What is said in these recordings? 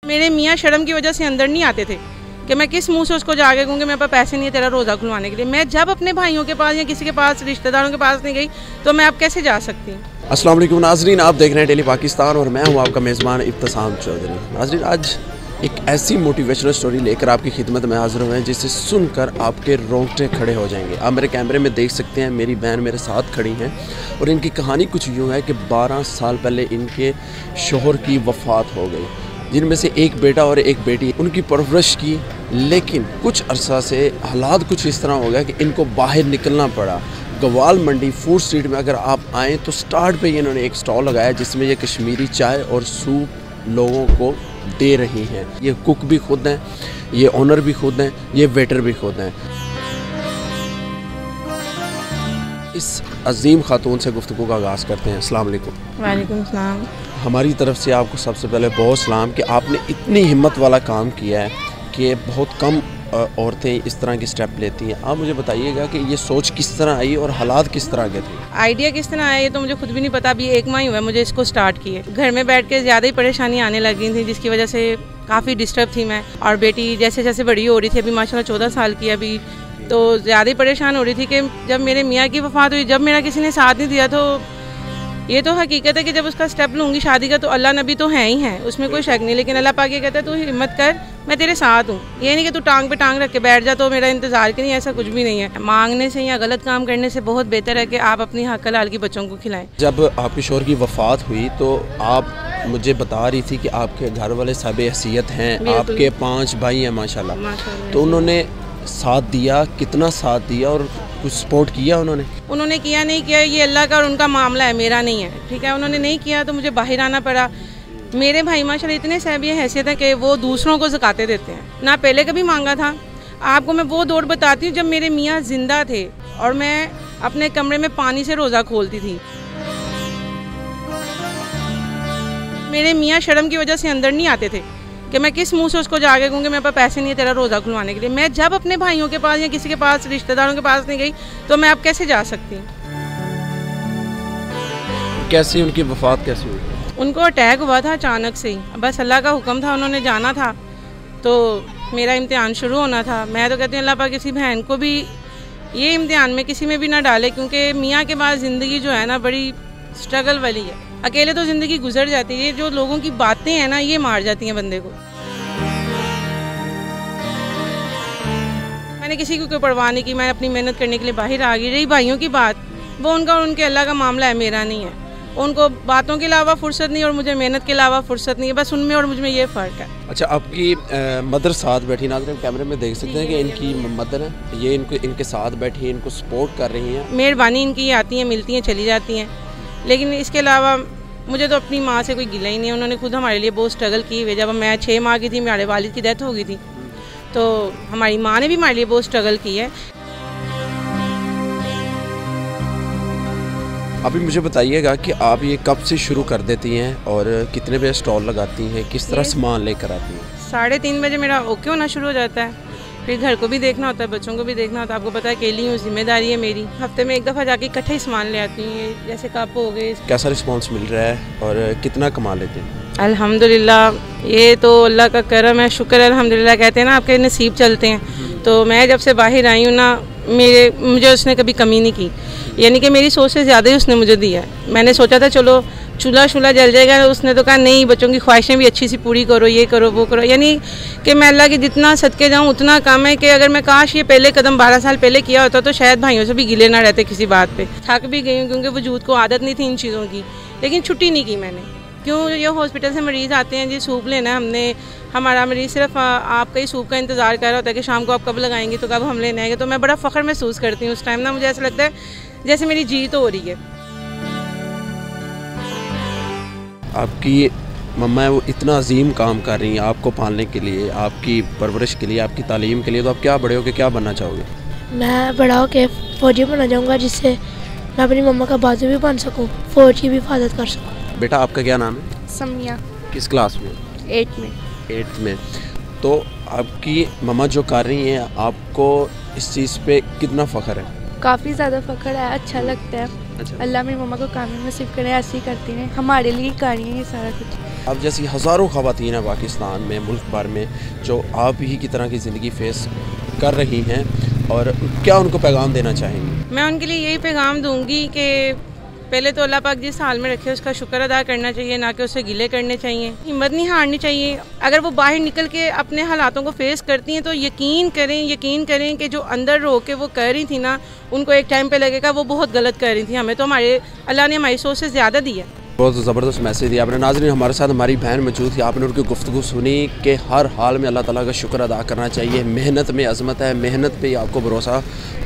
मेरे मियाँ शर्म की वजह से अंदर नहीं आते थे कि मैं किस मुंह से उसको जाके कहूँगी मेरे पास पैसे नहीं है तेरा रोज़ा खुलवाने के लिए। मैं जब अपने भाइयों के पास या किसी के पास रिश्तेदारों के पास नहीं गई तो मैं अब कैसे जा सकती हूँ। अस्सलाम वालेकुम नाज़रीन, आप देख रहे हैं डेली पाकिस्तान और मैं हूँ आपका मेज़बान इब्तिसाम चौधरी। नाज़रीन, आज एक ऐसी मोटिवेशनल स्टोरी लेकर आपकी खिदमत में हाज़िर हुए हैं जिसे सुनकर आपके रोंगटे खड़े हो जाएंगे। आप मेरे कैमरे में देख सकते हैं, मेरी बहन मेरे साथ खड़ी हैं और इनकी कहानी कुछ यूँ है कि 12 साल पहले इनके शोहर की वफ़ात हो गई, जिनमें से एक बेटा और एक बेटी। उनकी परवरिश की, लेकिन कुछ अरसा से हालात कुछ इस तरह हो गया कि इनको बाहर निकलना पड़ा। गवाल मंडी फूड स्ट्रीट में अगर आप आएँ तो स्टार्ट पे इन्होंने एक स्टॉल लगाया जिसमें ये कश्मीरी चाय और सूप लोगों को दे रही हैं। ये कुक भी खुद हैं, ये ओनर भी खुद हैं, ये वेटर भी खुद हैं। इस अजीम खातून से गुफ्तगू का आगाज़ करते हैं। अस्सलाम वालेकुम। वालेकुम सलाम। हमारी तरफ से आपको सबसे पहले बहुत सलाम कि आपने इतनी हिम्मत वाला काम किया है कि बहुत कम औरतें इस तरह की स्टेप लेती हैं। आप मुझे बताइएगा कि ये सोच किस तरह आई और हालात किस तरह के थे? आइडिया किस तरह आया ये तो मुझे खुद भी नहीं पता। अभी 1 माह ही हुआ है मुझे इसको स्टार्ट किए। घर में बैठ के ज़्यादा ही परेशानी आने लगी थी जिसकी वजह से काफ़ी डिस्टर्ब थी मैं। और बेटी जैसे जैसे बड़ी हो रही थी, अभी माशाल्लाह 14 साल की अभी, तो ज़्यादा ही परेशान हो रही थी कि जब मेरे मियाँ की वफ़ात हुई, जब मेरा किसी ने साथ नहीं दिया, तो ये तो हकीकत है कि जब उसका स्टेप लूँगी शादी का तो अल्लाह नबी तो है ही है, उसमें कोई शक नहीं। लेकिन अल्लाह पाक ये कहता है तू हिम्मत कर, मैं तेरे साथ हूँ। ये नहीं कि तू टांग पे टांग रख के बैठ जा तो मेरा इंतज़ार की नहीं, ऐसा कुछ भी नहीं है। मांगने से या गलत काम करने से बहुत बेहतर है कि आप अपनी हक हलाल की बच्चों को खिलाएं। जब आपके शोहर की वफ़ात हुई तो आप मुझे बता रही थी कि आपके घर वाले सब हैसियत हैं, आपके 5 भाई हैं माशाल्लाह, तो उन्होंने साथ दिया। कितना साथ दिया और कुछ सपोर्ट किया उन्होंने किया नहीं किया ये अल्लाह का और उनका मामला है, मेरा नहीं है, ठीक है। उन्होंने नहीं किया तो मुझे बाहर आना पड़ा। मेरे भाई माशाल्लाह इतने साहब हैसियत है कि वो दूसरों को ज़काते देते हैं, ना पहले कभी मांगा था। आपको मैं वो दौर बताती हूँ जब मेरे मियाँ जिंदा थे और मैं अपने कमरे में पानी से रोज़ा खोलती थी। मेरे मियाँ शर्म की वजह से अंदर नहीं आते थे कि मैं किस मुंह से उसको जाके कहूँगी मेरे पास पैसे नहीं है तेरा रोज़ा खुलवाने के लिए। मैं जब अपने भाइयों के पास या किसी के पास रिश्तेदारों के पास नहीं गई तो मैं अब कैसे जा सकती हूँ। कैसी उनकी वफ़ात कैसी हुई? उनको अटैक हुआ था अचानक से ही, बस अल्लाह का हुक्म था, उन्होंने जाना था तो मेरा इम्तिहान शुरू होना था। मैं तो कहती हूँ अल्लाह पाक किसी बहन को भी ये इम्तिहान में किसी में भी ना डाले, क्योंकि मियाँ के बाद ज़िंदगी जो है ना बड़ी स्ट्रगल वाली है। अकेले तो ज़िंदगी गुजर जाती है, ये जो लोगों की बातें हैं ना ये मार जाती हैं बंदे को। मैंने किसी को कोई परवाह नहीं की, मैं अपनी मेहनत करने के लिए बाहर आ गई। रही भाइयों की बात, वो उनका और उनके अल्लाह का मामला है, मेरा नहीं है। उनको बातों के अलावा फुर्सत नहीं और मुझे मेहनत के अलावा फुर्सत नहीं है, बस उनमें और मुझ में ये फ़र्क है। अच्छा, आपकी मदर साथ बैठी, नाज़रीन कैमरे में देख सकते हैं कि इनकी मदर है, ये इनके साथ बैठी है, इनको सपोर्ट कर रही हैं। मेहरबानी इनकी आती हैं, मिलती हैं, चली जाती हैं, लेकिन इसके अलावा मुझे तो अपनी माँ से कोई गिला ही नहीं है। उन्होंने खुद हमारे लिए बहुत स्ट्रगल की हुई। जब मैं 6 माह की थी मेरे वालिद की डेथ हो गई थी, तो हमारी माँ ने भी हमारे लिए बहुत स्ट्रगल की है। अभी मुझे बताइएगा कि आप ये कब से शुरू कर देती हैं और कितने बजे स्टॉल लगाती हैं, किस तरह सामान लेकर आती हैं? 3:30 बजे मेरा ओके होना शुरू हो जाता है, फिर घर को भी देखना होता है, बच्चों को भी देखना होता है। आपको पता है अकेली हूँ, जिम्मेदारी है मेरी। हफ्ते में 1 दफ़ा जाके इकट्ठे ही सामान ले आती हूँ, जैसे कप हो गए। कैसा रिस्पांस मिल रहा है और कितना कमा लेते हैं? अल्हम्दुलिल्लाह, ये तो अल्लाह का करम है, शुक्र है अल्हम्दुलिल्लाह। कहते हैं ना आपके नसीब चलते हैं। तो मैं जब से बाहर आई हूँ ना, मुझे उसने कभी कमी नहीं की, यानी कि मेरी सोच से ज़्यादा ही उसने मुझे दिया है। मैंने सोचा था चलो चूल्हा जल जाएगा, उसने तो कहा नहीं, बच्चों की ख्वाहिशें भी अच्छी सी पूरी करो, ये करो वो करो। यानी कि मैं अल्लाह के जितना सदके जाऊँ उतना कम है कि अगर मैं काश ये पहले कदम 12 साल पहले किया होता तो शायद भाइयों से भी गिले ना रहते किसी बात पे। थक भी गई हूँ क्योंकि वजूद को आदत नहीं थी इन चीज़ों की, लेकिन छुट्टी नहीं की मैंने। क्यों, ये हॉस्पिटल से मरीज़ आते हैं जी, सूप लेना है हमने, हमारा मरीज़ सिर्फ आपका ही सूप का इंतज़ार कर रहा होता है कि शाम को आप कब लगाएंगे तो कब हम लेने आएंगे। तो मैं बड़ा फ़ख्र महसूस करती हूँ उस टाइम ना, मुझे ऐसा लगता है जैसे मेरी जीत हो रही है। आपकी मम्मा है वो इतना अजीम काम कर रही हैं आपको पालने के लिए, आपकी परवरिश के लिए, आपकी तालीम के लिए, तो आप क्या बड़े होकर क्या बनना चाहोगे? मैं बड़ा होकर फ़ौजी बनना चाहूँगा जिससे मैं अपनी मम्मा का बाजू भी बन सकूँ, फ़ौज की भी हिफाजत कर सकूँ। बेटा आपका क्या नाम है? समिया। किस क्लास में? 8th में। तो आपकी मम्मा जो कर रही हैं आपको इस चीज़ पे कितना फ़ख्र है? काफ़ी ज़्यादा फ़ख्र है, अच्छा लगता है। अच्छा। अल्लाह मेरी मम्मा को कामयाब नसीब करे, ऐसे ही करती हैं, हमारे लिए कर रही हैं ये सारा कुछ। अब जैसी हज़ारों ख़वातीन हैं पाकिस्तान में, मुल्क भर में, जो आप ही की तरह की ज़िंदगी फेस कर रही हैं, और क्या उनको पैगाम देना चाहेंगी? मैं उनके लिए यही पैगाम दूंगी कि पहले तो अल्लाह पाक जिस हाल में रखे उसका शुक्र अदा करना चाहिए, ना कि उससे गिले करने चाहिए। हिम्मत नहीं हारनी चाहिए। अगर वो बाहर निकल के अपने हालातों को फेस करती हैं तो यकीन करें कि जो अंदर रो के वो कर रही थी ना, उनको एक टाइम पे लगेगा वो बहुत गलत कर रही थी। हमें तो अल्लाह ने हमारी सोच से ज़्यादा दी है। बहुत ज़बरदस्त मैसेज दिया आपने। नाज़रीन, हमारे साथ हमारी बहन मौजूद थी, आपने उनकी गुफ्तगू सुनी कि हर हाल में अल्लाह ताला का शुक्र अदा करना चाहिए। मेहनत में अज़मत है, मेहनत पे आपको भरोसा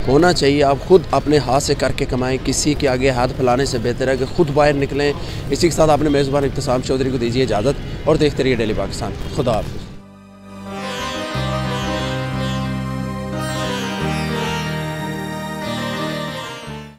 होना चाहिए। आप खुद अपने हाथ से करके कमाएं, किसी के आगे हाथ फैलाने से बेहतर है कि खुद बाहर निकलें। इसी के साथ आपने मेज़बान इब्तिसाम चौधरी को दीजिए इजाज़त और देखते रहिए डेली पाकिस्तान। खुदा हाफ़िज़।